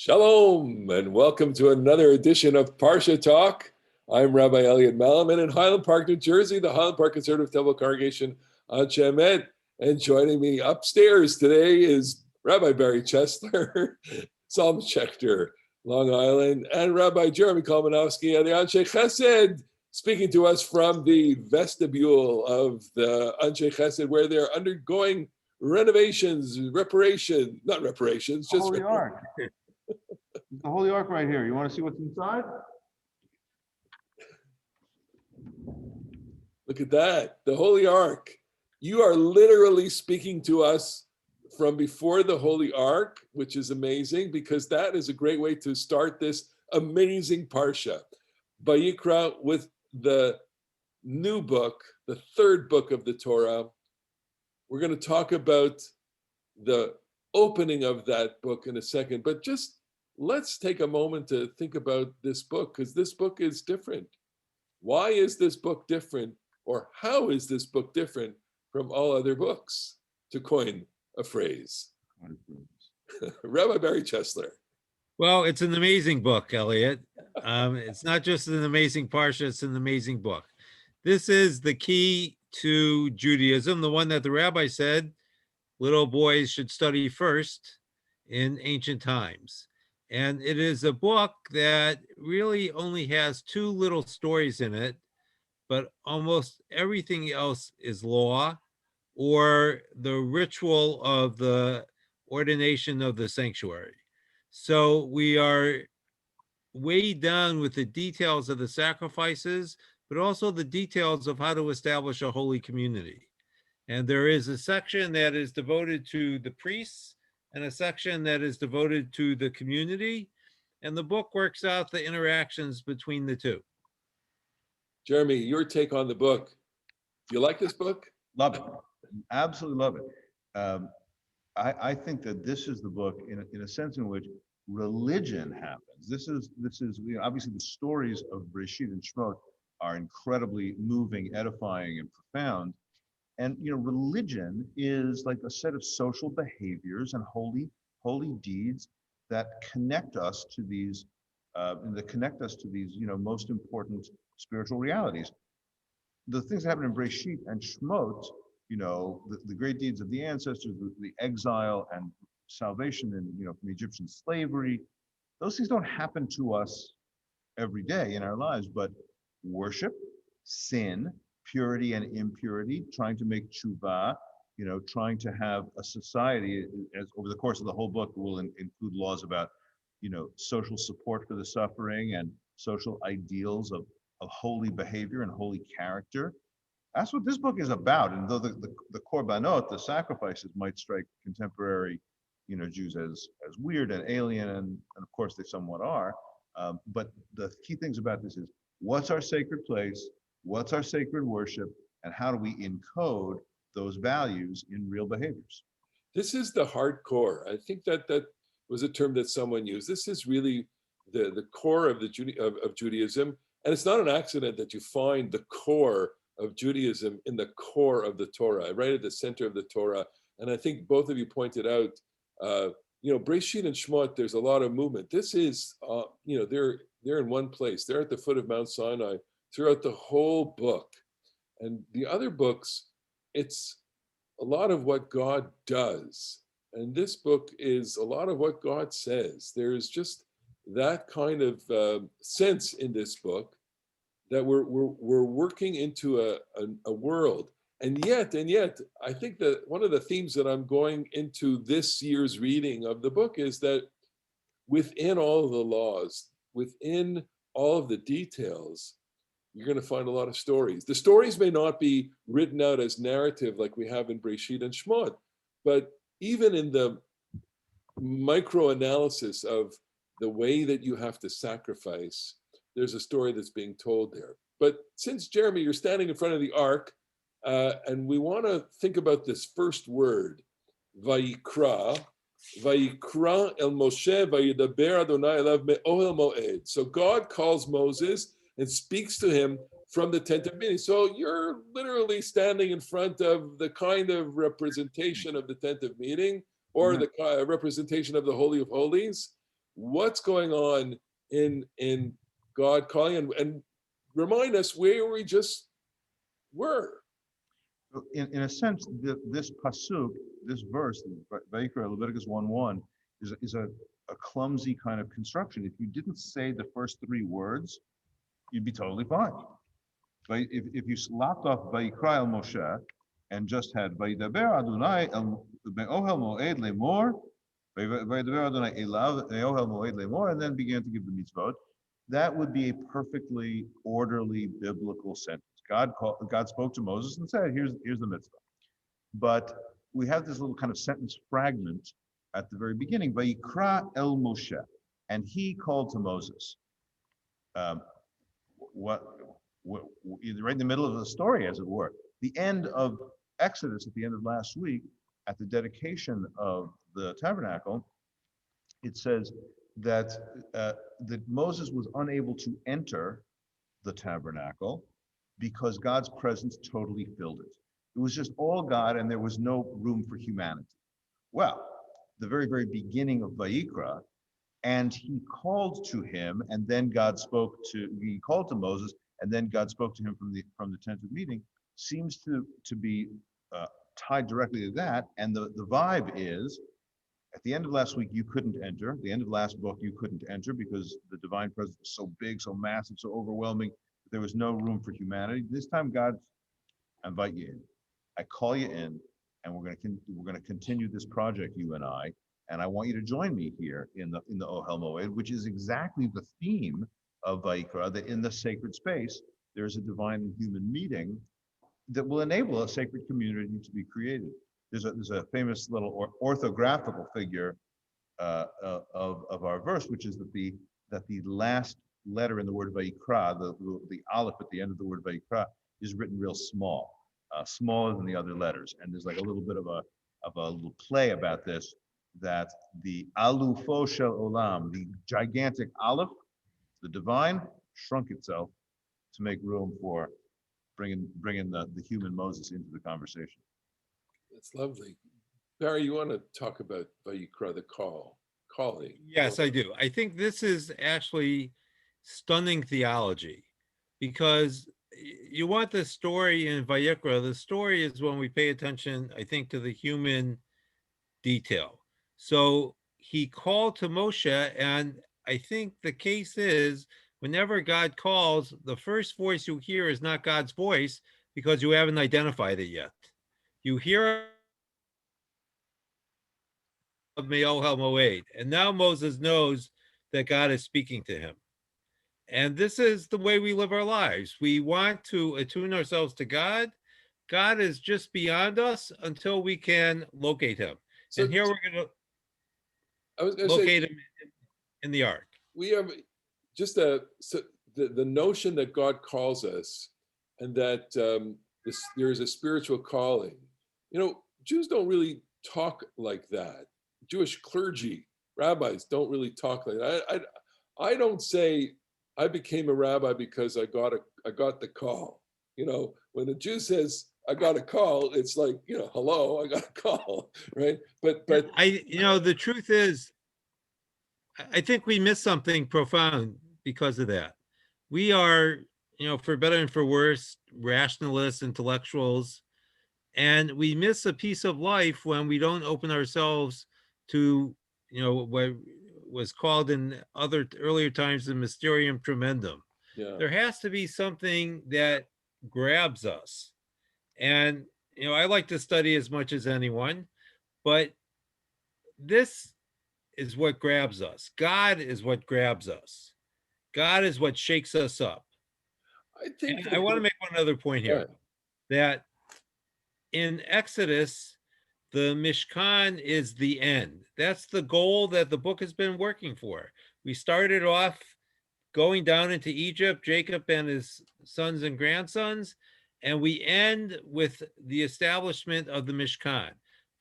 Shalom, and welcome to another edition of Parsha Talk. I'm Rabbi Elliot Malaman in Highland Park, New Jersey, the Highland Park Conservative Temple Congregation on Shemet. And joining me upstairs today is Rabbi Barry Chesler, Psalm Schechter, Long Island, and Rabbi Jeremy Kalmanowski, the Anshe Chesed, speaking to us from the vestibule of the Anshe Chesed, where they're undergoing renovations, not reparations, just Holy Ark. The Holy Ark right here. You want to see what's inside? Look at that, the Holy Ark. You are literally speaking to us from before the Holy Ark, which is amazing because that is a great way to start this amazing Parsha. Vayikra, with the new book, the third book of the Torah. We're going to talk about the opening of that book in a second, but just let's take a moment to think about this book, because this book is different. Why is this book different, or how is this book different from all other books, to coin a phrase? Rabbi Barry Chesler. Well, it's an amazing book, Elliot. It's not just an amazing Parsha, it's an amazing book. This is the key to Judaism, the one that the rabbi said little boys should study first in ancient times. And it is a book that really only has two little stories in it, but almost everything else is law or the ritual of the ordination of the sanctuary. So we are weighed down with the details of the sacrifices, but also the details of how to establish a holy community. And there is a section that is devoted to the priests and a section that is devoted to the community. And the book works out the interactions between the two. Jeremy, your take on the book. Do you like this book? Love it. Absolutely love it. I think that this is the book in a sense in which religion happens. This is obviously the stories of Breshit and Shemot are incredibly moving, edifying, and profound. And religion is like a set of social behaviors and holy deeds that connect us to these most important spiritual realities. The things that happen in Breshit and Shemot, the great deeds of the ancestors, the exile and salvation from Egyptian slavery, those things don't happen to us every day in our lives, but worship, sin, purity and impurity, trying to make tshuva, trying to have a society, as over the course of the whole book will include laws about, social support for the suffering and social ideals of holy behavior and holy character. That's what this book is about. And though the korbanot, the sacrifices, might strike contemporary, Jews as weird and alien, and of course they somewhat are, but the key things about this is what's our sacred place, what's our sacred worship, and how do we encode those values in real behaviors? This is the hardcore. I think that was a term that someone used. This is really the core of of Judaism, and it's not an accident that you find the core of Judaism in the core of the Torah, right at the center of the Torah. And I think both of you pointed out, Breshit and Shemot, there's a lot of movement. This is, they're in one place. They're at the foot of Mount Sinai throughout the whole book. And the other books, it's a lot of what God does. And this book is a lot of what God says. There's just that kind of sense in this book that we're working into a world. And yet, I think that one of the themes that I'm going into this year's reading of the book is that within all of the laws, within all of the details, you're going to find a lot of stories. The stories may not be written out as narrative like we have in Breshit and Shemot, but even in the micro-analysis of the way that you have to sacrifice, there's a story that's being told there. But since, Jeremy, you're standing in front of the ark, and we want to think about this first word, Vayikra. Vayikra el Moshe vayidaber Adonai elav me'ohel moed. So God calls Moses and speaks to him from the tent of meeting. So you're literally standing in front of the kind of representation of the tent of meeting, or the representation of the Holy of Holies, what's going on in God calling, and remind us where we just were. In a sense, this pasuk, this verse, Vayikra, Leviticus 1:1, is a clumsy kind of construction. If you didn't say the first three words, you'd be totally fine. But if you lopped off Vayikra el Moshe and just had Vayidaber Adonai el Be'ohel Moed Lemor, Vayidaber Adonai elav Be'ohel Moed Lemor, and then began to give the mitzvot, that would be a perfectly orderly biblical sentence. God spoke to Moses and said, here's the mitzvah. But we have this little kind of sentence fragment at the very beginning, Vayikra el Moshe, and he called to Moses. What right in the middle of the story, as it were. The end of Exodus, at the end of last week, at the dedication of the tabernacle, it says that that Moses was unable to enter the tabernacle because God's presence totally filled it. It was just all God, and there was no room for humanity. Well, the very, very beginning of Vayikra, and he called to him, and then he called to Moses, and then God spoke to him from the tent of meeting, seems to be tied directly to that. And the vibe is, at the end of last week, you couldn't enter. At the end of last book, you couldn't enter because the divine presence was so big, so massive, so overwhelming, that there was no room for humanity. This time, God, I invite you in. I call you in, and we're going to continue this project, you and I want you to join me here in the Ohel Moed, which is exactly the theme of Vayikra, that in the sacred space, there's a divine and human meeting that will enable a sacred community to be created. There's a famous little orthographical figure of our verse, which is that the last letter in the word Vayikra, the aleph at the end of the word Vayikra, is written real small, smaller than the other letters. And there's like a little bit of a little play about this, that the alufo shel olam, the gigantic aleph, the divine, shrunk itself to make room for bringing the human Moses into the conversation. That's lovely. Barry, you want to talk about Vayikra, the calling? Yes, I do. I think this is actually stunning theology, because you want the story in Vayikra. The story is when we pay attention, I think, to the human detail. So he called to Moshe, and I think the case is, whenever God calls, the first voice you hear is not God's voice, because you haven't identified it yet. You hear of Me'ohel Moed, and now Moses knows that God is speaking to him. And this is the way we live our lives. We want to attune ourselves to God. God is just beyond us until we can locate him. So, and here we're going to locate him in the ark. We have just the notion that God calls us, and that there is a spiritual calling. Jews don't really talk like that. Jewish clergy, rabbis don't really talk like that. I don't say I became a rabbi because I got the call. When a Jew says I got a call, it's like, hello, I got a call, right? But the truth is, I think we miss something profound because of that. We are, for better and for worse, rationalists, intellectuals, and we miss a piece of life when we don't open ourselves to, what was called in earlier times the mysterium tremendum. Yeah. There has to be something that grabs us. And, I like to study as much as anyone, but this is what grabs us. God is what grabs us. God is what shakes us up. I want to make one other point here, that in Exodus, the Mishkan is the end. That's the goal that the book has been working for. We started off going down into Egypt, Jacob and his sons and grandsons, and we end with the establishment of the Mishkan.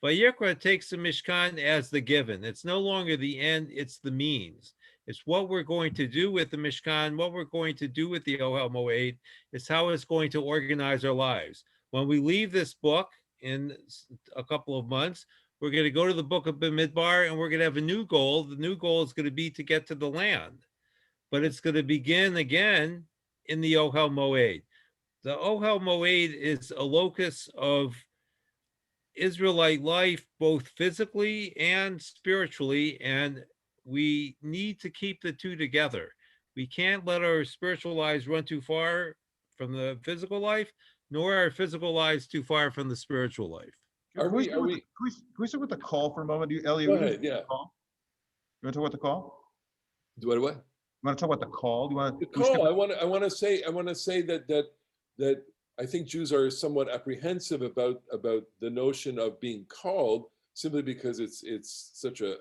Vayikra takes the Mishkan as the given. It's no longer the end, it's the means. It's what we're going to do with the Mishkan, what we're going to do with the Ohel Moed. It's how it's going to organize our lives. When we leave this book in a couple of months, We're going to go to the book of Bamidbar, and we're going to have a new goal. The new goal is going to be to get to the land, but it's going to begin again in the Ohel Moed. The Ohel Moed is a locus of Israelite life, both physically and spiritually, and we need to keep the two together. We can't let our spiritual lives run too far from the physical life, nor our physical lives too far from the spiritual life. Are we, Can we start with the call for a moment? Elliot, go we can ahead, yeah. call. You want to talk about the call? Do what? You want to talk about the call? The call. I want to say that I think Jews are somewhat apprehensive about the notion of being called, simply because it's such a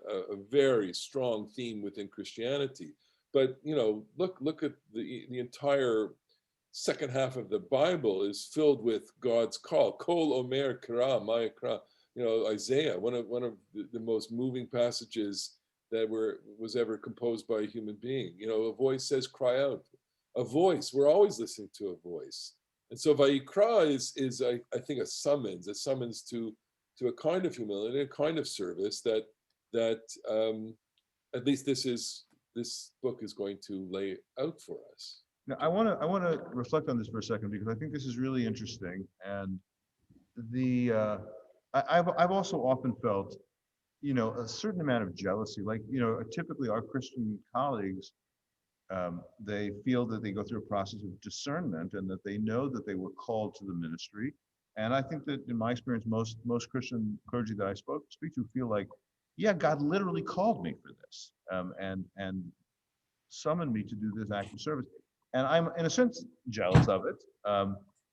very strong theme within Christianity. But look at the entire second half of the Bible is filled with God's call. Kol Omer Kra Ma'ikra. Isaiah, one of the most moving passages that was ever composed by a human being. A voice says, "Cry out." A voice. We're always listening to a voice. And so Vayikra is I think a summons to a kind of humility, a kind of service that at least this book is going to lay out for us. Now, I want to reflect on this for a second, because I think this is really interesting. And I've also often felt, a certain amount of jealousy. Like, typically our Christian colleagues, they feel that they go through a process of discernment, and that they know that they were called to the ministry. And I think that in my experience, most Christian clergy that I speak to feel like, yeah, God literally called me for this, and summoned me to do this act of service. And I'm in a sense jealous of it,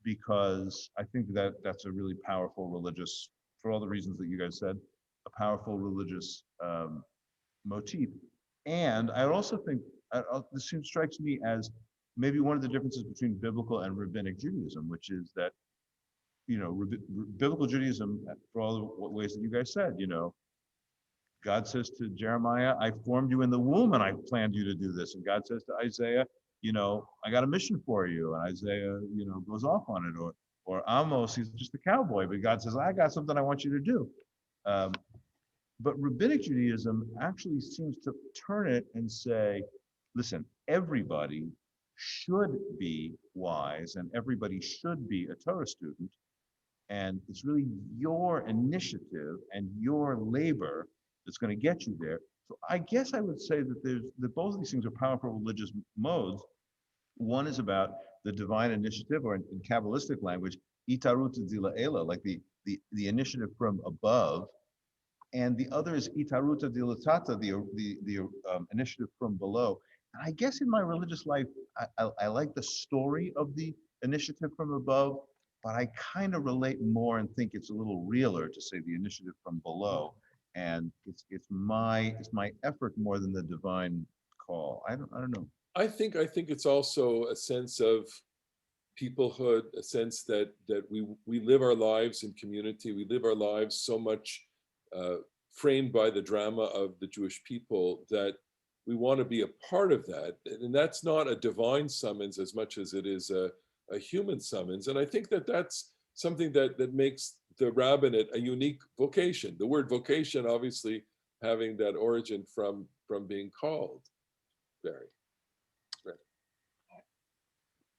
because I think that that's a really powerful religious, for all the reasons that you guys said, a powerful religious motif. And I also think this strikes me as maybe one of the differences between biblical and rabbinic Judaism, which is that, biblical Judaism, for all the ways that you guys said, God says to Jeremiah, "I formed you in the womb and I planned you to do this." And God says to Isaiah, "I got a mission for you." And Isaiah, goes off on it. Or Amos, he's just a cowboy, but God says, "I got something I want you to do." But rabbinic Judaism actually seems to turn it and say, listen, everybody should be wise and everybody should be a Torah student. And it's really your initiative and your labor that's going to get you there. So I guess I would say that both of these things are powerful religious modes. One is about the divine initiative, or in Kabbalistic language, itarut dila'ela, like the initiative from above. And the other is itaruta dilatata, the initiative from below. And I guess in my religious life, I like the story of the initiative from above, but I kind of relate more and think it's a little realer to say the initiative from below. And it's my effort more than the divine call. I don't know. I think it's also a sense of peoplehood, a sense that we live our lives in community. We live our lives so much framed by the drama of the Jewish people that we want to be a part of that. And that's not a divine summons as much as it is a human summons. And I think that that's something that makes the rabbinate a unique vocation. The word vocation, obviously, having that origin from being called. Very.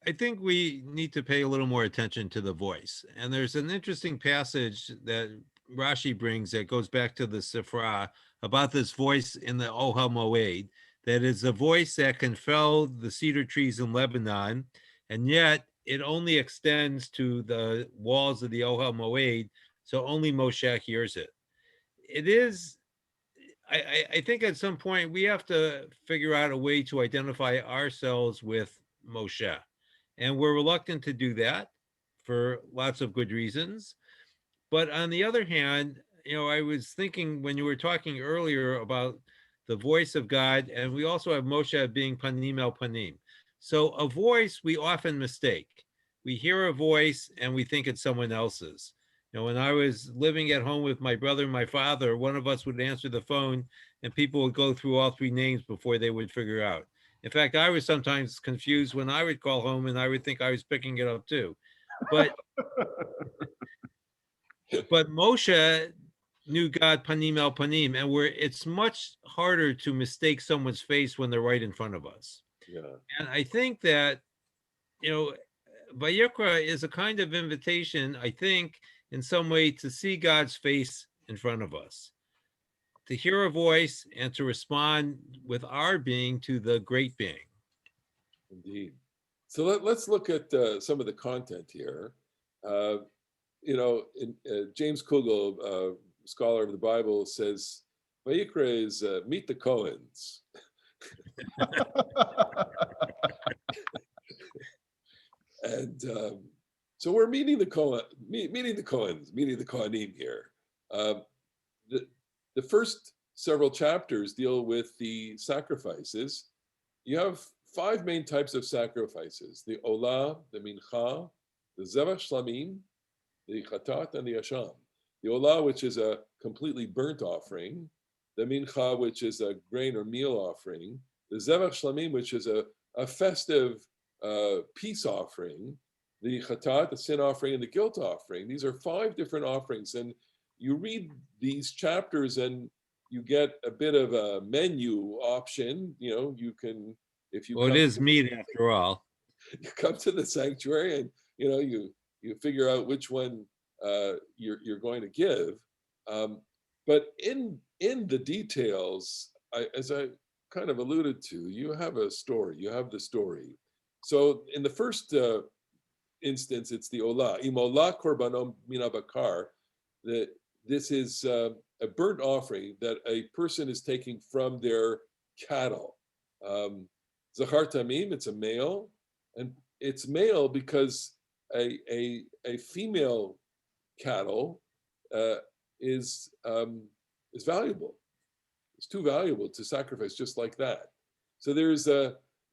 I think we need to pay a little more attention to the voice. And there's an interesting passage that Rashi brings that goes back to the Sifra about this voice in the Ohel Moed, that is a voice that can fell the cedar trees in Lebanon, and yet it only extends to the walls of the Ohel Moed, so only Moshe hears it. It is, I think at some point we have to figure out a way to identify ourselves with Moshe. And we're reluctant to do that for lots of good reasons. But on the other hand, I was thinking when you were talking earlier about the voice of God, and we also have Moshe being panim el panim. So a voice we often mistake. We hear a voice and we think it's someone else's. When I was living at home with my brother and my father, one of us would answer the phone and people would go through all three names before they would figure out. In fact, I was sometimes confused when I would call home and I would think I was picking it up too. But Moshe new God panim el panim, and where it's much harder to mistake someone's face when they're right in front of us. Yeah. And I think that, you know, Vayikra is a kind of invitation, I think, in some way to see God's face in front of us, to hear a voice and to respond with our being to the great being. Indeed. So let's look at some of the content here. Uh, James Kugel, scholar of the Bible, says Vayikra is meet the Cohens. And so we're meeting the Cohens, meeting the Kohanim here. Uh, the first several chapters deal with the sacrifices. You have five main types of sacrifices: the Olah, the Mincha, the Zevach Shlamim, the Chatat, and the Asham. The Olah, which is a completely burnt offering, the Mincha, which is a grain or meal offering, the Zevach Shlamim, which is a festive peace offering, the Chatat, the sin offering, and the guilt offering. These are five different offerings, and you read these chapters and you get a bit of a menu option. You can, if you Well, it is meat after all. you come to the sanctuary and you figure out which one you're going to give. But in the details, as I kind of alluded to, you have a story. You have the story. So in the first instance, it's the Olah. Im Olah korbanom min habakar. This is a burnt offering that a person is taking from their cattle. Zachar tamim, it's a male, and it's male because a female cattle is valuable. It's too valuable to sacrifice just like that. So there's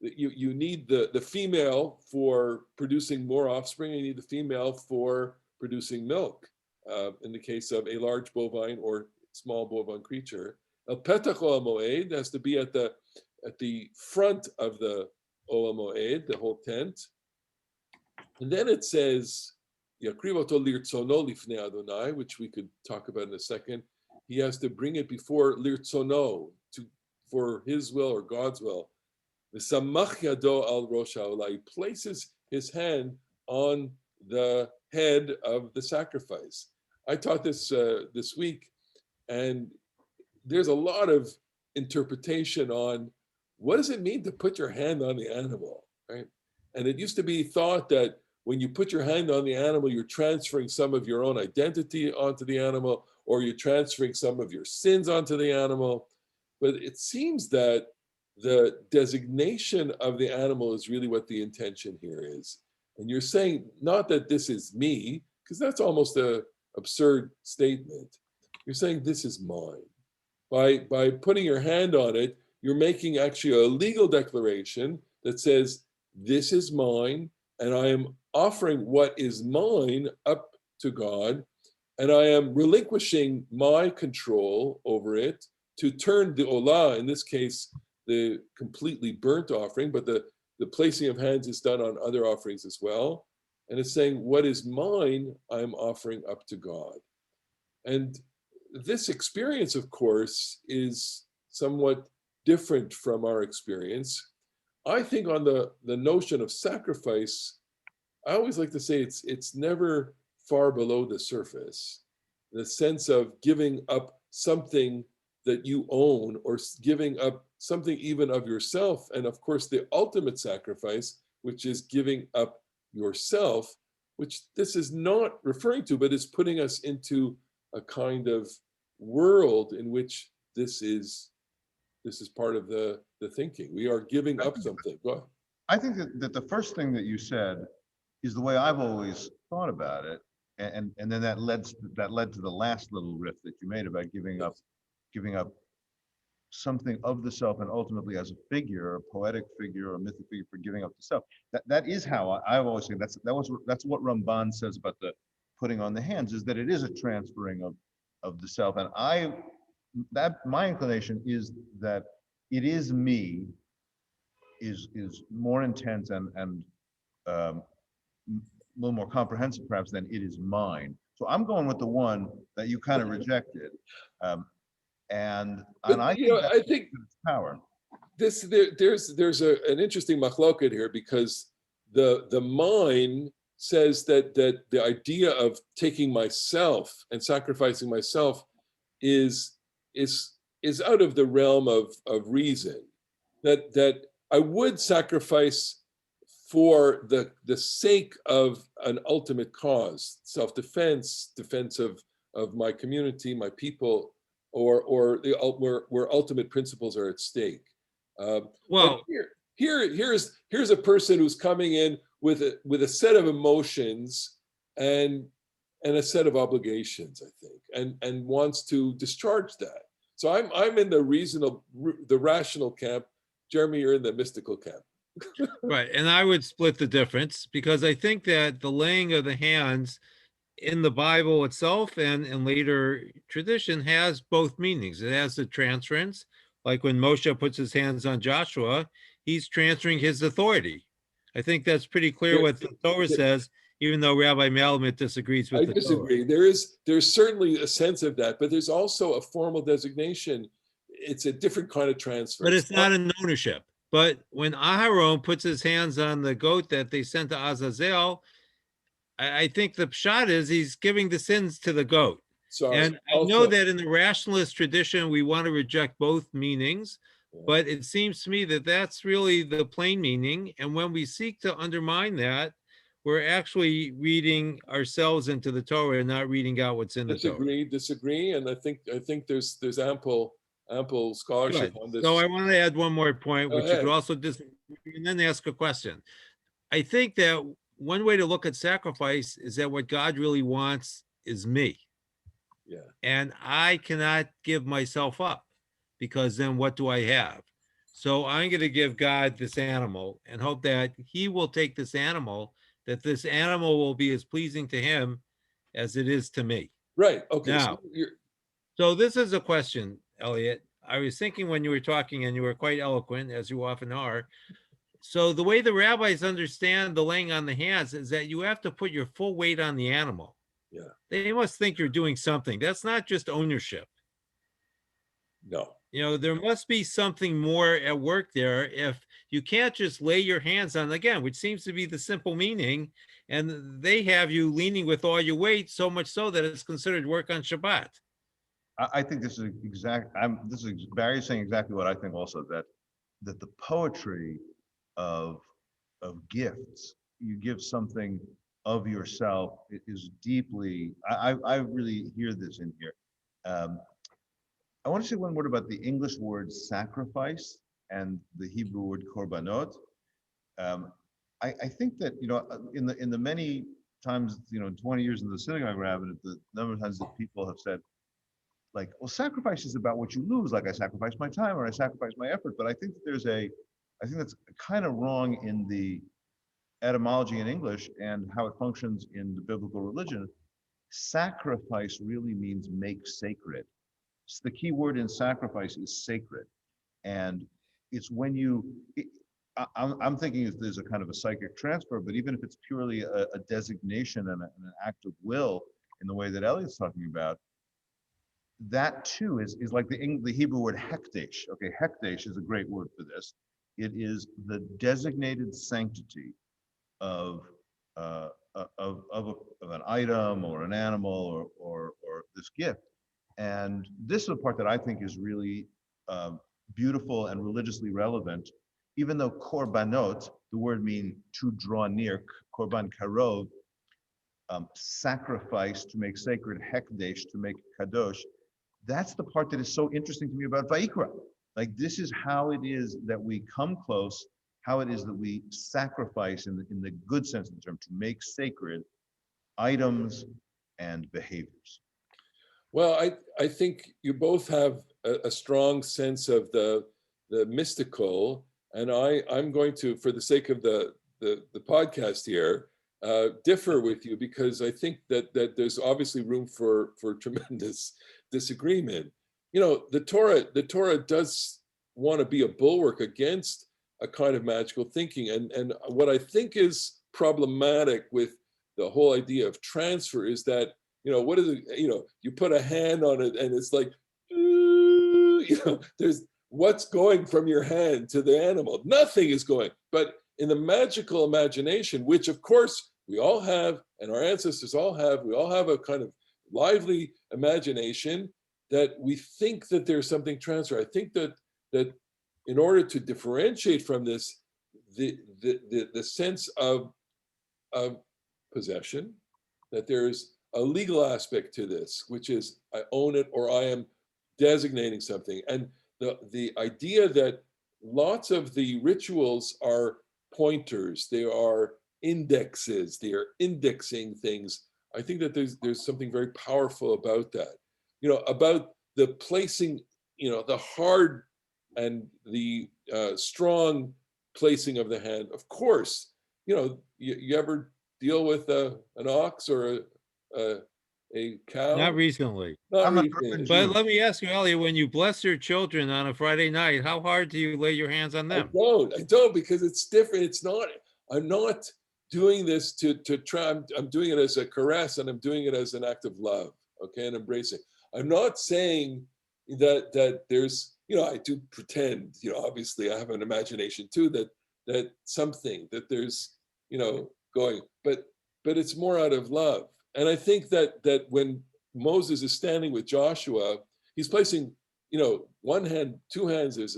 you need the female for producing more offspring. You need the female for producing milk. In the case of a large bovine or small bovine creature, El Petach Olam Moed has to be at the front of the Olam Moed, the whole tent. And then it says, Yakriv oto lirtzono lifnei Adonai, which we could talk about in a second. He has to bring it before lirtzono, for his will or God's will. V'samach yado al rosh ha'olah. He places his hand on the head of the sacrifice. I taught this this week, and there's a lot of interpretation on what does it mean to put your hand on the animal, right? And it used to be thought that when you put your hand on the animal, you're transferring some of your own identity onto the animal, or you're transferring some of your sins onto the animal. But it seems that the designation of the animal is really what the intention here is. And you're saying not that this is me, because that's almost an absurd statement. You're saying this is mine. By putting your hand on it, you're making actually a legal declaration that says, this is mine, and I am offering what is mine up to God, and I am relinquishing my control over it to turn the olah, in this case, the completely burnt offering, but the placing of hands is done on other offerings as well. And it's saying, what is mine, I'm offering up to God. And this experience, of course, is somewhat different from our experience. I think on the notion of sacrifice, I always like to say it's never far below the surface. The sense of giving up something that you own, or giving up something even of yourself. And of course, the ultimate sacrifice, which is giving up yourself, which this is not referring to, but is putting us into a kind of world in which this is part of the thinking. We are giving up something. Go ahead. I think that the first thing that you said is the way I've always thought about it, and then that led to the last little riff that you made about giving up something of the self, and ultimately as a figure, a poetic figure or a mythic figure, for giving up the self. That is how I've always said that's what Ramban says about the putting on the hands, is that it is a transferring of the self. And my inclination is that it is me is more intense and a little more comprehensive perhaps than it is mine. So I'm going with the one that you kind of rejected. Um, and But I you think know, that's I think its power. there's an interesting machloket here, because the mind says that the idea of taking myself and sacrificing myself is is is out of the realm of reason. That I would sacrifice for the sake of an ultimate cause, self-defense, defense of my community, my people, or where ultimate principles are at stake. But Well, here's a person who's coming in with a set of emotions and a set of obligations, I think, and wants to discharge that. So I'm in the rational camp. Jeremy, you're in the mystical camp. right. And I would split the difference because I think that the laying of the hands in the Bible itself and in later tradition has both meanings. It has the transference, like when Moshe puts his hands on Joshua, he's transferring his authority. I think that's pretty clear There, what the Torah says, even though Rabbi Malamud disagrees with I the Torah. disagree. There's certainly a sense of that, but there's also a formal designation. It's a different kind of transfer. But It's it's not not. an ownership. But when Aharon puts his hands on the goat that they sent to Azazel, I think the shot is he's giving the sins to the goat. Sorry. And I know Also, that in the rationalist tradition, we want to reject both meanings, yeah. but it seems to me that that's really the plain meaning. And when we seek to undermine that, we're actually reading ourselves into the Torah and not reading out what's in the Torah. Disagree, and I think there's ample scholarship Good. on So this. I want to add one more point, Go which you could ahead. also disagree and then ask a question. I think that one way to look at sacrifice is that what God really wants is me. Yeah. And I cannot give myself up because then what do I have? So I'm going to give God this animal and hope that he will take this animal, that this animal will be as pleasing to him as it is to me. Right. Okay. So Now, so this is a question, Elliot. I was thinking when you were talking, and you were quite eloquent, as you often are. So the way the rabbis understand the laying on the hands is that you have to put your full weight on the animal. yeah. They must think you're doing something. That's not just ownership. No. You know, there must be something more at work there if you can't just lay your hands on, again, which seems to be the simple meaning, and they have you leaning with all your weight, so much so that it's considered work on Shabbat. I think this is this is Barry saying exactly what I think also, that the poetry of gifts, you give something of yourself, is deeply, I really hear this in here. I want to say one word about the English word sacrifice and the Hebrew word korbanot. I think that, in the many times, 20 years in the synagogue rabbinate, the number of times that people have said, like, well, sacrifice is about what you lose. Like, I sacrifice my time or I sacrifice my effort. But I think that I think that's kind of wrong in the etymology in English and how it functions in the biblical religion. Sacrifice really means make sacred. So the key word in sacrifice is sacred. And it's when I'm thinking there's a kind of a psychic transfer, but even if it's purely a designation and an act of will in the way that Elliot's talking about, that too is like the Hebrew word hekdesh. Okay, hekdesh is a great word for this. It is the designated sanctity of an item or an animal or this gift. And this is the part that I think is really beautiful and religiously relevant. Even though korbanot, the word mean to draw near, korban karov, sacrifice to make sacred, hekdesh to make kadosh. That's the part that is so interesting to me about Vayikra. Like, this is how it is that we come close, how it is that we sacrifice in the good sense of the term, to make sacred items and behaviors. Well, I think you both have a strong sense of the mystical, and I'm going to, for the sake of the podcast here, differ with you, because I think that there's obviously room for tremendous disagreement. The Torah does want to be a bulwark against a kind of magical thinking, and what I think is problematic with the whole idea of transfer is that what is it? You put a hand on it and it's like, there's what's going from your hand to the animal. Nothing is going. But in the magical imagination, which of course we all have, and our ancestors all have, we all have a kind of lively imagination that we think that there's something transfer. I think that in order to differentiate from this, the sense of possession, that there's a legal aspect to this, which is I own it or I am designating something. And the idea that lots of the rituals are pointers, they are indexes, they are indexing things. I think that there's something very powerful about that. About the placing, the hard and the strong placing of the hand. Of course, you ever deal with an ox or a cow? Not recently. Not I'm a recently. German But Jew. let me ask you, Elliot, when you bless your children on a Friday night, how hard do you lay your hands on them? I don't because it's different. I'm not doing this to try. I'm doing it as a caress and I'm doing it as an act of love, okay, and embracing. I'm not saying that there's, I do pretend, obviously I have an imagination too, that something, that there's, going, but it's more out of love. And I think that when Moses is standing with Joshua, he's placing, one hand, two hands, there's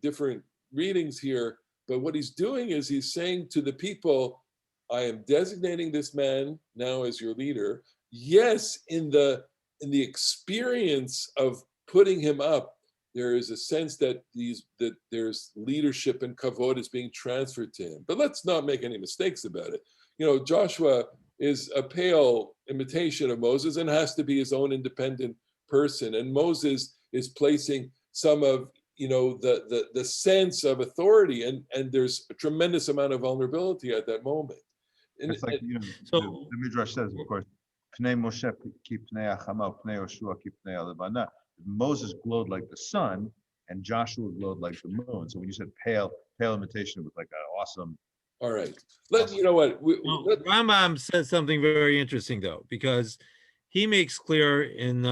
different readings here, but what he's doing is he's saying to the people, I am designating this man now as your leader. Yes, in the experience of putting him up, there is a sense that there's leadership and kavod is being transferred to him. But let's not make any mistakes about it. Joshua is a pale imitation of Moses and has to be his own independent person. And Moses is placing some of the sense of authority, and there's a tremendous amount of vulnerability at that moment. It's like, So- the Midrash says, of course, Pnei Moshe ki pnei Achama, Pnei Yoshua ki pnei Alevana. Moses glowed like the sun, and Joshua glowed like the moon. So when you said pale imitation, it was like an awesome. All right. You know what? Rambam says something very interesting though, because he makes clear in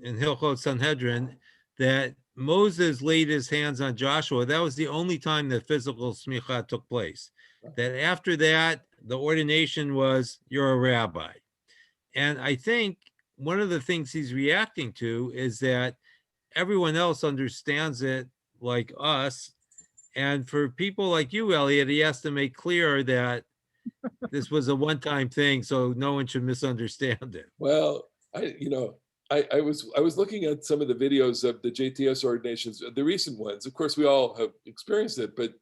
Hilchot Sanhedrin that Moses laid his hands on Joshua. That was the only time that physical smicha took place. That after that, the ordination was you're a rabbi. And I think one of the things he's reacting to is that everyone else understands it like us. And for people like you, Elliot, he has to make clear that this was a one-time thing, so no one should misunderstand it. Well, I was looking at some of the videos of the JTS ordinations, the recent ones. Of course, we all have experienced it, but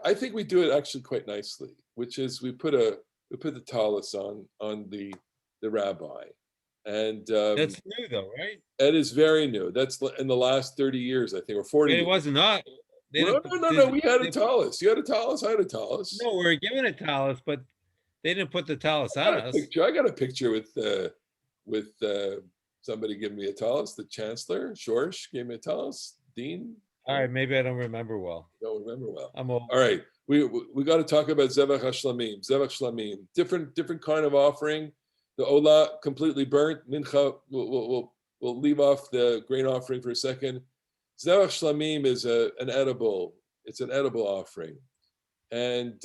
I think we do it actually quite nicely, which is we put the tallis on the rabbi, and That's new though, right? it is very new. That's in the last 30 years, I think, or 40 It years. wasn't us. No. We had a tallis. You had a tallis. I had a tallis. No, we were given a tallis, but they didn't put the tallis on us. I got a picture with somebody giving me a tallis. The chancellor, Schorsch, gave me a tallis. Dean. All right, maybe I don't remember well. Don't remember well. I'm old. All right, we got to talk about Zevach HaShlamim. Zevach Shlamim, different kind of offering. The Ola completely burnt. Mincha, we'll leave off the grain offering for a second. Zevach Shlamim is an edible. It's an edible offering, and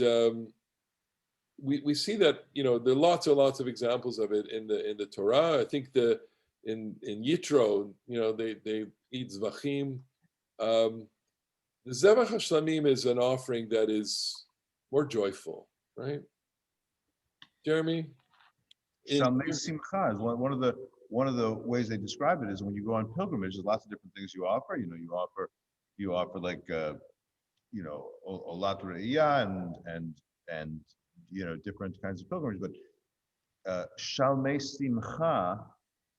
we see that there are lots of examples of it in the Torah. I think in Yitro, they eat zvachim. The Zevach HaShlamim is an offering that is more joyful, right? Jeremy? Shalmei Simcha is one of the ways they describe it is when you go on pilgrimage, there's lots of different things you offer. You offer like Olat Re'iyah and different kinds of pilgrimage. But Shalmei Simcha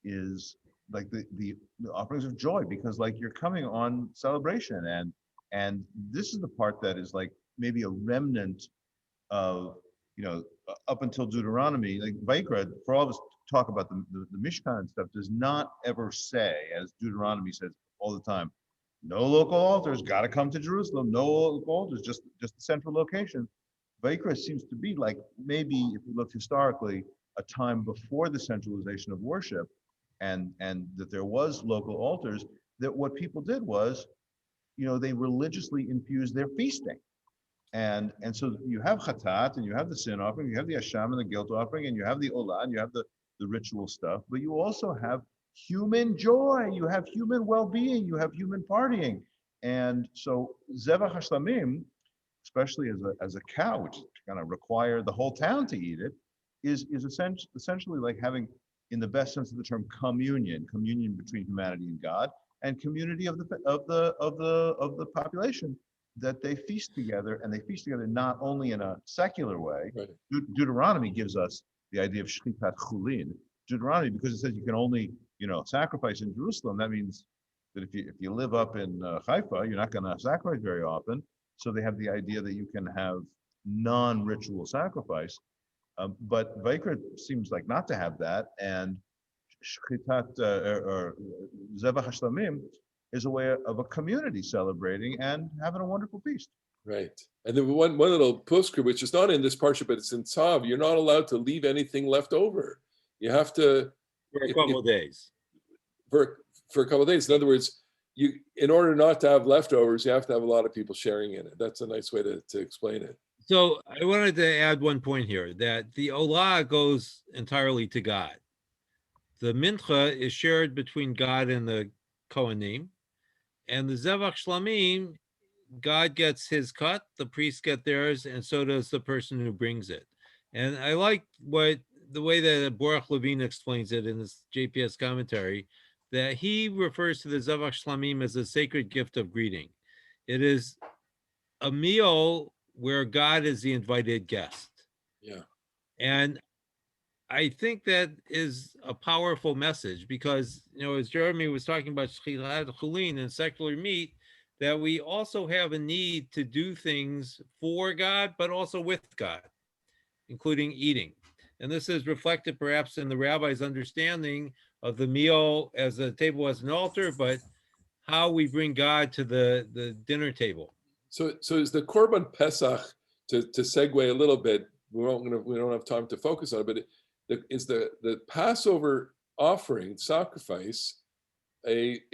is like the offerings of joy, because like you're coming on celebration, and this is the part that is like maybe a remnant of up until Deuteronomy. Like Vayikra, for all of us talk about the Mishkan and stuff, does not ever say, as Deuteronomy says all the time, no local altars, got to come to Jerusalem, no local altars, just the central location. Vayikra seems to be like, maybe if we look historically, a time before the centralization of worship, and that there was local altars, that what people did was, they religiously infused their feasting. And so you have chatat, and you have the sin offering, you have the asham and the guilt offering, and you have the olah, and you have the ritual stuff, but you also have human joy, you have human well-being, you have human partying. And so zevach hashlamim, especially as a cow, which is going to require the whole town to eat it, is essentially like having, in the best sense of the term, communion between humanity and God, and community of the population, that they feast together, and they feast together not only in a secular way. Right. Deuteronomy gives us the idea of shchitat chulin. Deuteronomy, because it says you can only, sacrifice in Jerusalem. That means that if you live up in Haifa, you're not going to sacrifice very often. So they have the idea that you can have non-ritual sacrifice. But Vayikra seems like not to have that, and shchitat or zevach hashlamim is a way of a community celebrating and having a wonderful feast. Right. And then one little postscript, which is not in this parsha, but it's in Tzav. You're not allowed to leave anything left over. You have to, For a couple of days. For a couple of days. In other words, in order not to have leftovers, you have to have a lot of people sharing in it. That's a nice way to explain it. So I wanted to add one point here, that the olah goes entirely to God. The mincha is shared between God and the Kohanim, and the zevach shlamim, God gets his cut, the priests get theirs, and so does the person who brings it. And I like the way that Baruch Levine explains it in his JPS commentary, that he refers to the zevach shlamim as a sacred gift of greeting. It is a meal where God is the invited guest. Yeah. And I think that is a powerful message, because, as Jeremy was talking about shchitat chulin and secular meat, that we also have a need to do things for God, but also with God, including eating. And this is reflected perhaps in the rabbi's understanding of the meal as a table as an altar, but how we bring God to the dinner table. So is the Korban Pesach, to segue a little bit, we don't have time to focus on it, but is the Passover offering, sacrifice, a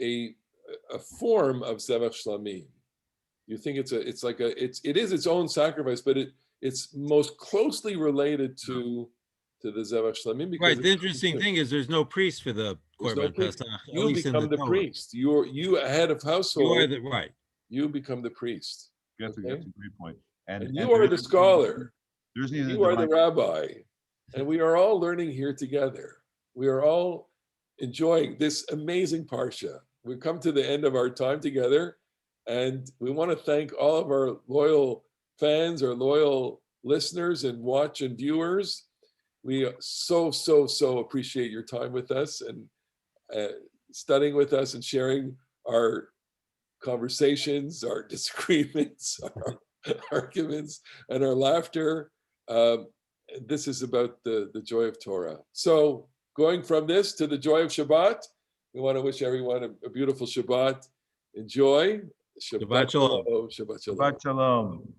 form of zevach shlamim? You think it is its own sacrifice, but it's most closely related to the zevach shlamim. Right. The interesting thing is there's no priest for the Korban Pesach. You become the priest. You head of household. Right. You become the priest. That's a great point. And you are the scholar. You are the rabbi. And we are all learning here together. We are all enjoying this amazing Parsha. We've come to the end of our time together, and we want to thank all of our loyal fans, our loyal listeners and watch and viewers. We so appreciate your time with us and studying with us and sharing our conversations, our disagreements, our arguments, and our laughter. This is about the joy of Torah. So going from this to the joy of Shabbat, we want to wish everyone a beautiful Shabbat. Enjoy. Shabbat shalom. Shabbat shalom. Shabbat shalom.